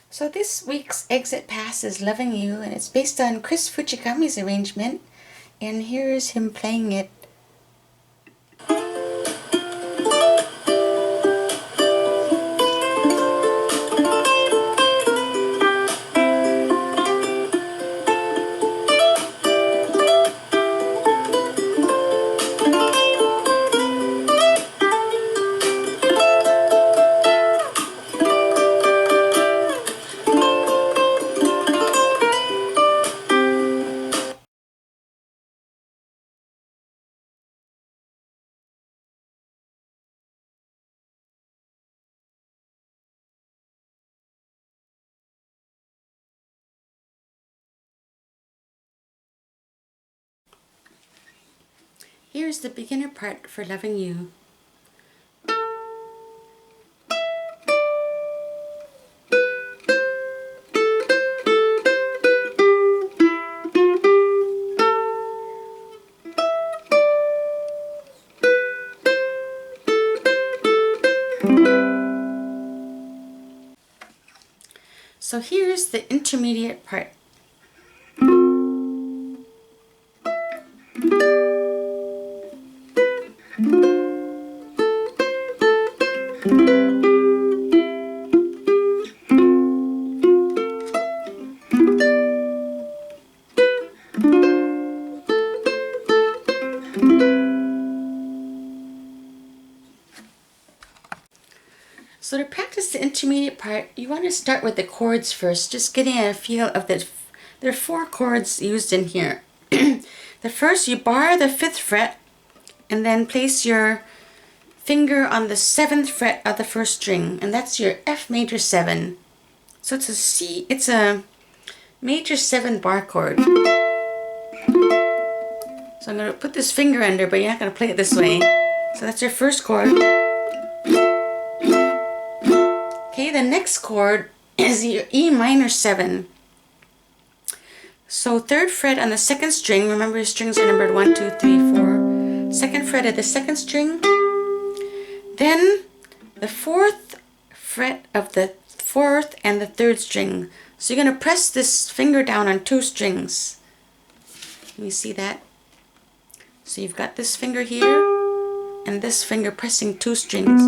So this week's exit pass is Loving You, and it's based on Chris Fujikami's arrangement, and here's him playing it. Here's the beginner part for Loving You. So here's the intermediate part. So to practice the intermediate part, you want to start with the chords first, just getting a feel of the, there are 4 chords used in here. The first, you bar the 5th fret, and then place your finger on the 7th fret of the 1st string, and that's your F major 7. So it's a C, it's a major 7 bar chord. So I'm going to put this finger under, but you're not going to play it this way. So that's your first chord. Okay, the next chord is your E minor 7. So 3rd fret on the 2nd string, remember your strings are numbered 1, 2, 3, 4. 2nd fret of the 2nd string. Then the 4th fret of the 4th and the 3rd string. So you're going to press this finger down on 2 strings. Can you see that? So you've got this finger here and this finger pressing 2 strings.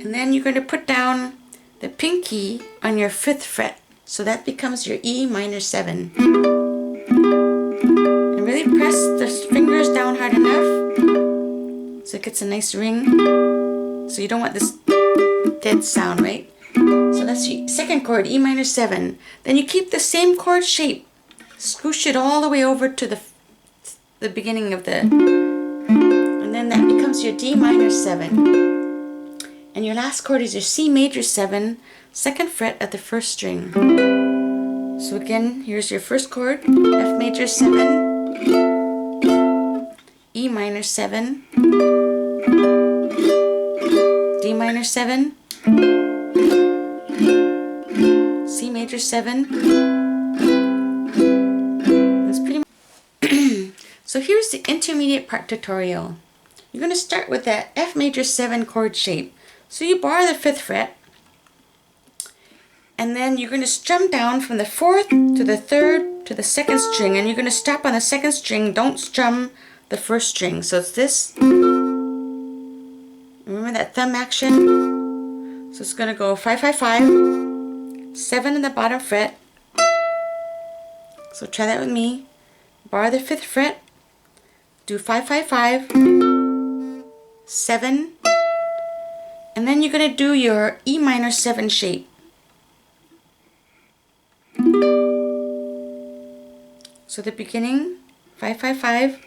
And then you're going to put down the pinky on your 5th fret. So that becomes your E minor 7. And really press the fingers down hard enough so it gets a nice ring. So you don't want this dead sound, right? So that's your 2nd chord, E minor 7. Then you keep the same chord shape. Swoosh it all the way over to the beginning of the... And then that becomes your D minor 7. And your last chord is your C major 7, 2nd fret of the 1st string. So again, here's your first chord, F major 7, E minor 7, D minor 7, C major 7. That's pretty much. So here's the intermediate part tutorial. You're going to start with that F major 7 chord shape. So you bar the 5th fret, and then you're going to strum down from the 4th to the 3rd to the 2nd string, and you're going to stop on the 2nd string. Don't strum the 1st string. So it's this. Remember that thumb action? So it's going to go 5, 5, 5, 7 in the bottom fret. So try that with me. Bar the 5th fret, do 5, 5, 5, 7, and then you're going to do your E minor 7 shape. So the beginning, 5, 5, 5,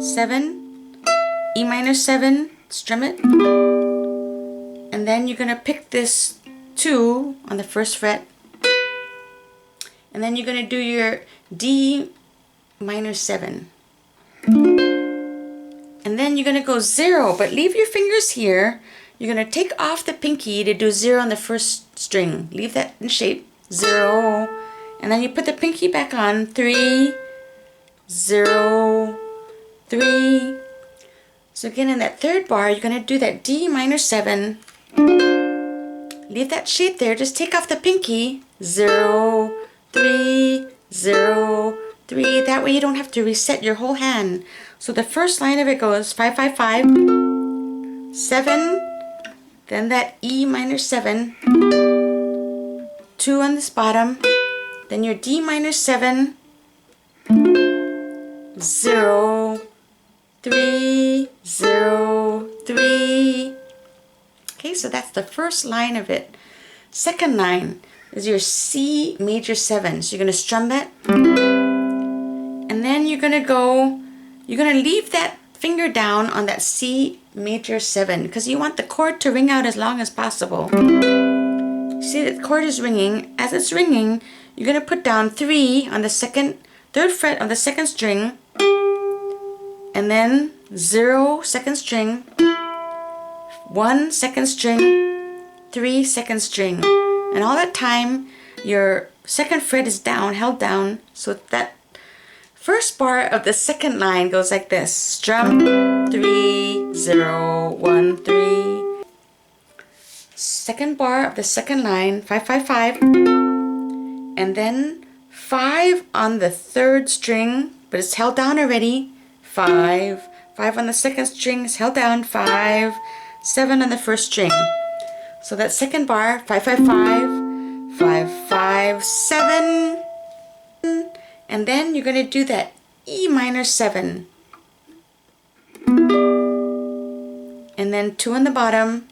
7, E minor 7, strum it, and then you're going to pick this 2 on the 1st fret, and then you're going to do your D minor 7. And then you're going to go 0, but leave your fingers here. You're going to take off the pinky to do 0 on the 1st string. Leave that in shape, 0. And then you put the pinky back on, 3, 0, 3. So again, in that 3rd bar, you're going to do that D minor 7, leave that shape there. Just take off the pinky. 0, 3, 0, 3. That way you don't have to reset your whole hand. So the first line of it goes 5, 5, 5, 7, then that E minor 7, 2 on this bottom, then your D minor 7, 0, 3, 0, 3. Okay, so that's the first line of it. Second line is your C major 7. So you're going to strum that. And then you're going to leave that finger down on that C major 7 because you want the chord to ring out as long as possible. See that the chord is ringing. As it's ringing, you're going to put down 3 on the third fret on the second string, and then 0 second string, 1 second string, 3 second string, and all that time your second fret is down, held down, so that first bar of the second line goes like this: strum 3, 0, 1, 3. Second bar of the second line, 5, 5, 5, and then 5 on the third string, but it's held down already. 5, 5 on the second string is held down. 5, 7 on the first string. So that second bar, 5, 5, 5, 5, 5, 7, and then you're going to do that E minor 7, and then 2 on the bottom,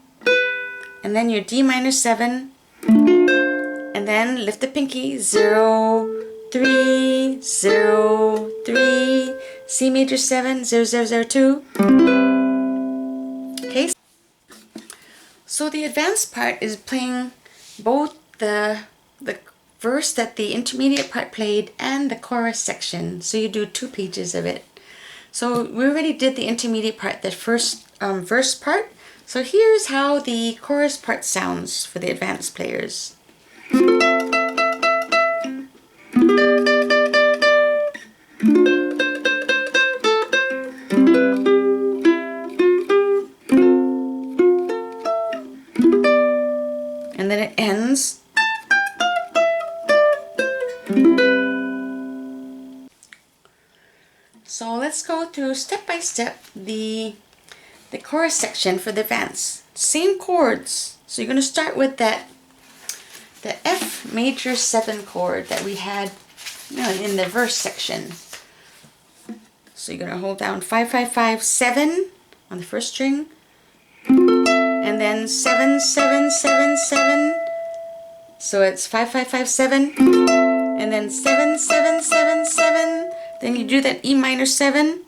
and then your D minor 7, and then lift the pinky, 0, 3, 0, 3, C major 7, 0, 0, 0, 2. Okay, so the advanced part is playing both the verse that the intermediate part played and the chorus section. So you do 2 pages of it. So we already did the intermediate part, the first verse part. So here's how the chorus part sounds for the advanced players. And then it ends. So let's go through step by step the chorus section for the advance. Same chords. So you're going to start with the F major 7 chord that we had in the verse section. So you're going to hold down 5, 5, 5, 7 on the first string, and then 7, 7, 7, 7. So it's 5, 5, 5, 7, and then 7, 7, 7, 7. Then you do that E minor 7,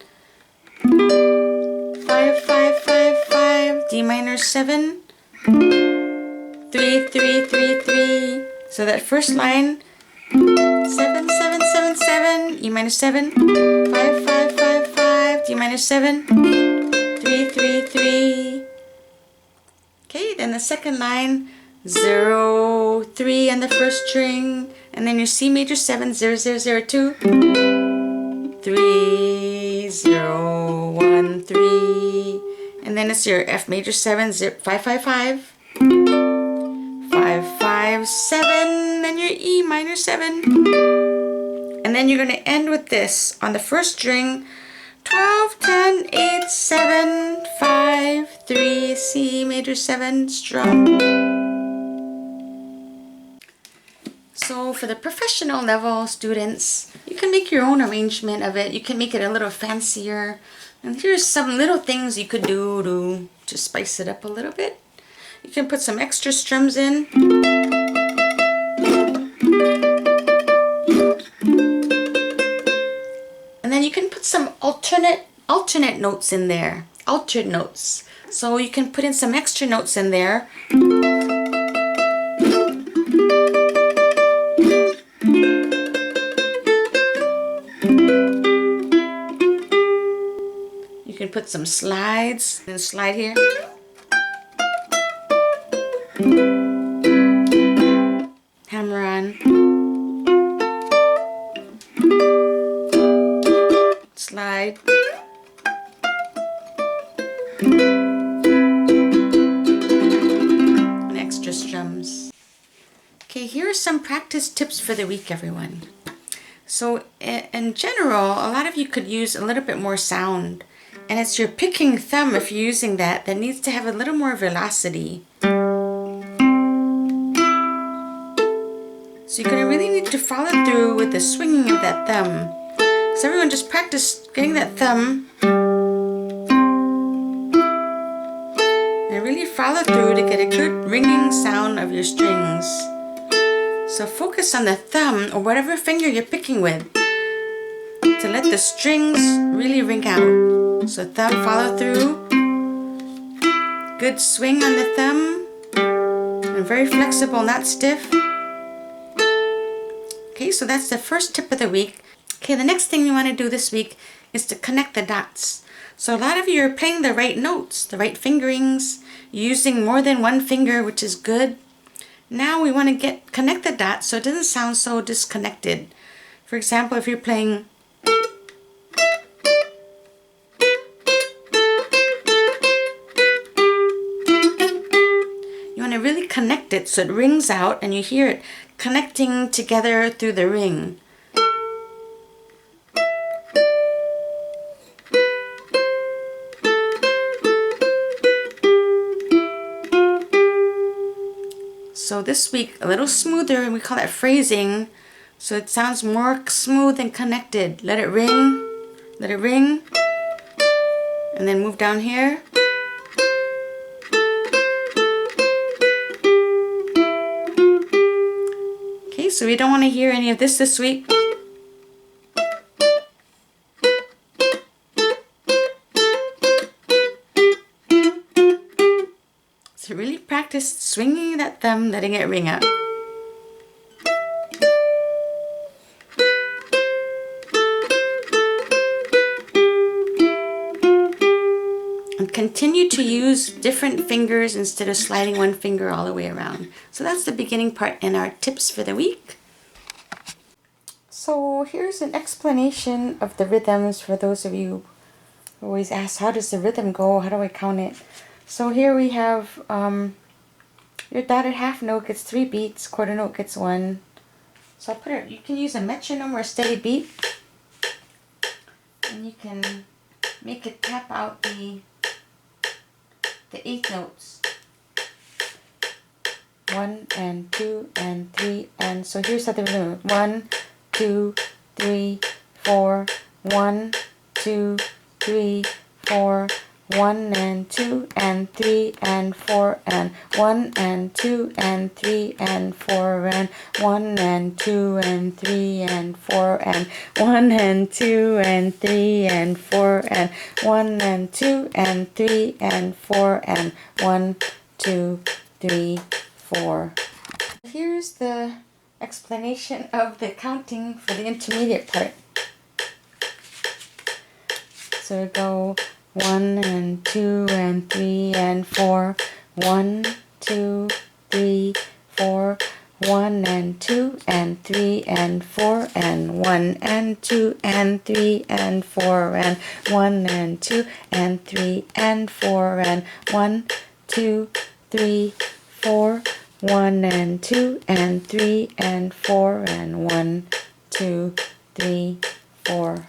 5, 5, 5, 5, D minor 7, 3, 3, 3, 3. So that first line, 7, 7, 7, 7, E minor 7, 5, 5, 5, 5, D minor 7, 3, 3, 3. Okay, then the second line, 0, 3 on the first string, and then your C major 7, 0, 0, 0, 2, 3, 0, 1, 3, and then it's your F major 7, 0, 5, 5, 5, 5, 5, 7, then your E minor 7, and then you're going to end with this on the first string, 12, 10, 8, 7, 5, 3, C major 7, strum. So for the professional level students, you can make your own arrangement of it. You can make it a little fancier. And here's some little things you could do to spice it up a little bit. You can put some extra strums in. And then you can put some alternate notes in there. Altered notes. So you can put in some extra notes in there. You can put some slides and slide here. Hammer on. Slide. And extra strums. Okay, here are some practice tips for the week, everyone. So in general, a lot of you could use a little bit more sound. And it's your picking thumb, if you're using that needs to have a little more velocity. So you're going to really need to follow through with the swinging of that thumb. So everyone just practice getting that thumb and really follow through to get a good ringing sound of your strings. So focus on the thumb or whatever finger you're picking with to let the strings really ring out. So thumb, follow through. Good swing on the thumb. And very flexible, not stiff. Okay, so that's the first tip of the week. Okay, the next thing you want to do this week is to connect the dots. So a lot of you are playing the right notes, the right fingerings, using more than one finger, which is good. Now we want to connect the dots so it doesn't sound so disconnected. For example, if you're playing to really connect it so it rings out and you hear it connecting together through the ring. So this week a little smoother, and we call that phrasing, so it sounds more smooth and connected. Let it ring, and then move down here. So we don't want to hear any of this week. So really practice swinging that thumb, letting it ring out. And continue to use different fingers instead of sliding one finger all the way around. So that's the beginning part in our tips for the week. So here's an explanation of the rhythms for those of you who always ask, how does the rhythm go? How do I count it? So here we have your dotted half note gets 3 beats, quarter note gets 1. So I'll put it, you can use a metronome or a steady beat. And you can make it tap out the 8 notes. 1 and 2 and 3, and so here's how the rhythm. 1, 2, 3, 4, 1, 2, 3, 4, 1 and 2 and 3 and 4 and 1 and 2 and 3 and 4 and 1 and 2 and 3 and 4 and 1 and 2 and 3 and 4 and 1 and 2 and 3 and 4 and 1, 2, 3, 4. Here's the explanation of the counting for the intermediate part. So we go 1 and 2 and 3 and 4, 1, 2, 3, 4, 1 and 2 and 3 and 4 and 1 and 2 and 3 and 4 and 1 and 2 and 3 and 4 and 1, 2, 3, 4, 1 and 2 and 3 and 4 and 1, 2, 3, 4.